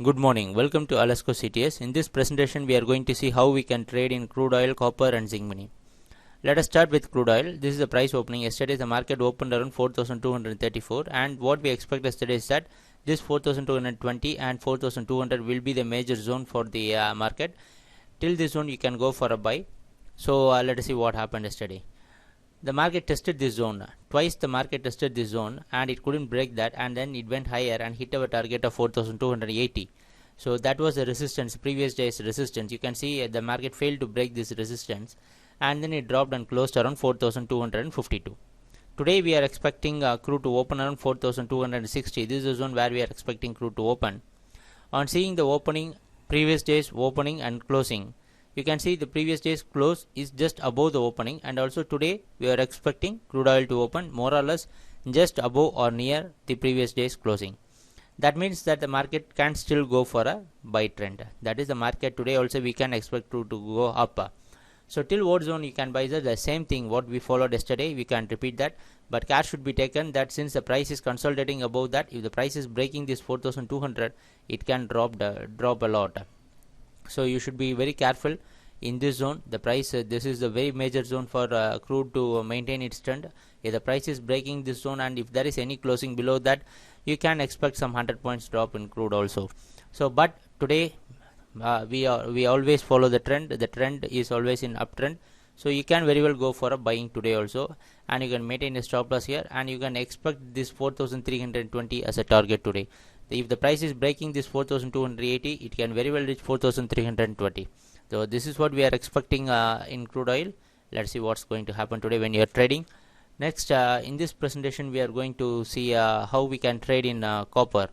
Good morning. Welcome to Alasco CTS. In this presentation, we are going to see how we can trade in crude oil, copper, and zinc mini. Let us start with crude oil. This is the price opening. Yesterday, the market opened around 4,234, and what we expect yesterday is that this 4,220 and 4,200 will be the major zone for the market. Till this zone, you can go for a buy. So let us see what happened yesterday. The market tested this zone. Twice the market tested this zone and it couldn't break that, and then it went higher and hit our target of 4,280. So that was the resistance, previous day's resistance. You can see the market failed to break this resistance and then it dropped and closed around 4,252. Today we are expecting crude to open around 4,260. This is the zone where we are expecting crude to open. On seeing the opening, previous day's opening and closing, you can see the previous day's close is just above the opening, and also today we are expecting crude oil to open more or less just above or near the previous day's closing. That means that the market can still go for a buy trend. That is the market today also we can expect to go up. So till what zone you can buy the same thing what we followed yesterday, we can repeat that, but care should be taken that since the price is consolidating above that, if the price is breaking this 4,200, it can drop a lot. So you should be very careful in this zone. The price this is the very major zone for crude to maintain its trend. If the price is breaking this zone and if there is any closing below that, you can expect some 100 points drop in crude also. So but today we always follow the trend. The trend is always in uptrend, so you can very well go for a buying today also, and you can maintain a stop loss here, and you can expect this 4,320 as a target today. If the price is breaking this 4,280, it can very well reach 4,320. So this is what we are expecting in crude oil. Let's see what's going to happen today when you are trading. Next, in this presentation, we are going to see how we can trade in copper.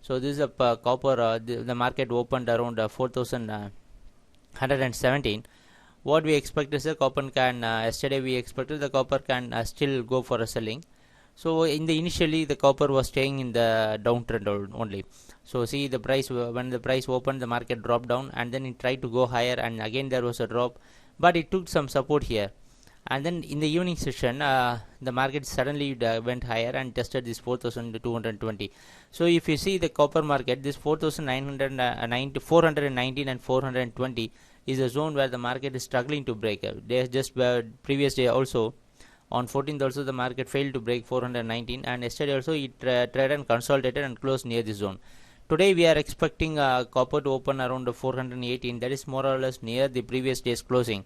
So this is a copper. The market opened around 4,117. What we expect is the copper can. Yesterday we expected the copper can still go for a selling. So in the initially the copper was staying in the downtrend only. So see the price, when the price opened, the market dropped down and then it tried to go higher, and again there was a drop, but it took some support here, and then in the evening session the market suddenly went higher and tested this 4,220. So if you see the copper market, this 4,990, 419 and 420 is a zone where the market is struggling to break. They just previous day also on 14th also the market failed to break 419, and yesterday also it traded and consolidated and closed near this zone. Today we are expecting copper to open around 418. That is more or less near the previous day's closing.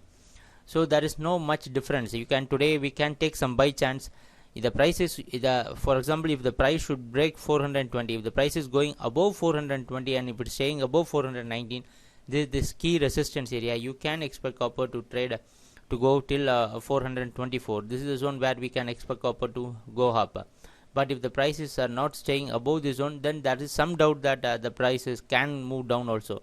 So there is no much difference. You can today we can take some buy chance. If the price is for example, if the price should break 420, if the price is going above 420 and if it's staying above 419, this key resistance area, you can expect copper to trade to go till 424. This is the zone where we can expect copper to go up. But if the prices are not staying above this zone, then there is some doubt that the prices can move down also.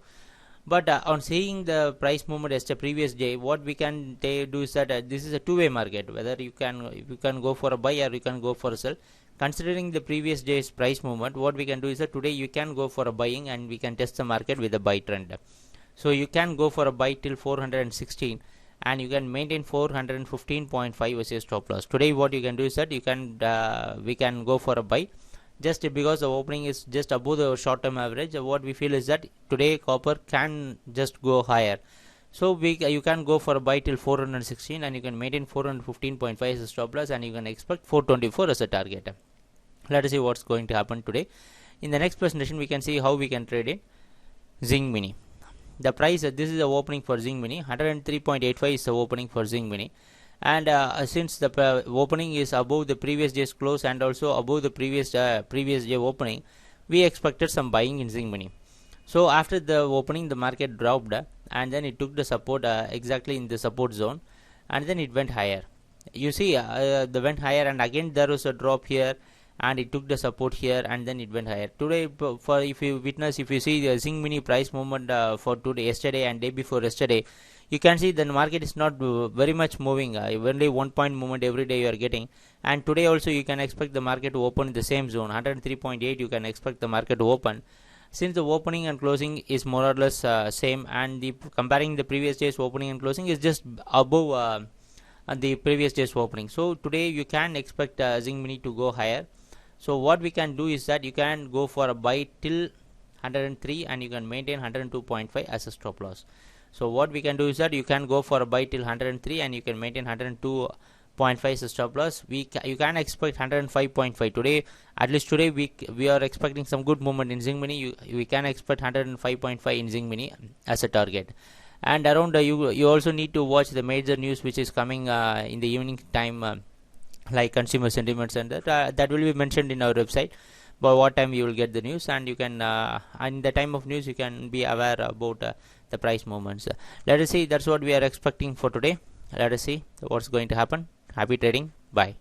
But on seeing the price movement as the previous day, what we can do is that this is a two-way market. Whether you can go for a buy or you can go for a sell. Considering the previous day's price movement, what we can do is that today you can go for a buying and we can test the market with a buy trend. So you can go for a buy till 416. And you can maintain 415.5 as your stop loss. Today what you can do is that you can we can go for a buy just because the opening is just above the short term average. What we feel is that today copper can just go higher, so you can go for a buy till 416 and you can maintain 415.5 as a stop loss, and you can expect 424 as a target. Let us see what's going to happen today. In the next presentation we can see how we can trade in zinc mini. The price, this is the opening for zinc mini. 103.85 is the opening for zinc mini, and since the opening is above the previous day's close and also above the previous day opening, we expected some buying in zinc mini. So after the opening the market dropped and then it took the support exactly in the support zone, and then it went higher. You see the went higher and again there was a drop here, and it took the support here and then it went higher. Today, for if you see the zinc mini price movement for today, yesterday and day before yesterday, you can see the market is not very much moving. Only 1 point movement every day you are getting, and today also you can expect the market to open in the same zone. 103.8 you can expect the market to open, since the opening and closing is more or less same, and the comparing the previous day's opening and closing is just above the previous day's opening. So today you can expect zinc mini to go higher. So what we can do is that you can go for a buy till 103 and you can maintain 102.5 as a stop loss. So what we can do is that you can go for a buy till 103 and you can maintain 102.5 as a stop loss. You can expect 105.5 today. At least today we are expecting some good movement in zinc mini. We can expect 105.5 in zinc mini as a target. And around you also need to watch the major news which is coming in the evening time, like consumer sentiments, and that will be mentioned in our website. By what time you will get the news, and you can in the time of news you can be aware about the price movements. Let us see. That's what we are expecting for today. Let us see what's going to happen. Happy trading. Bye.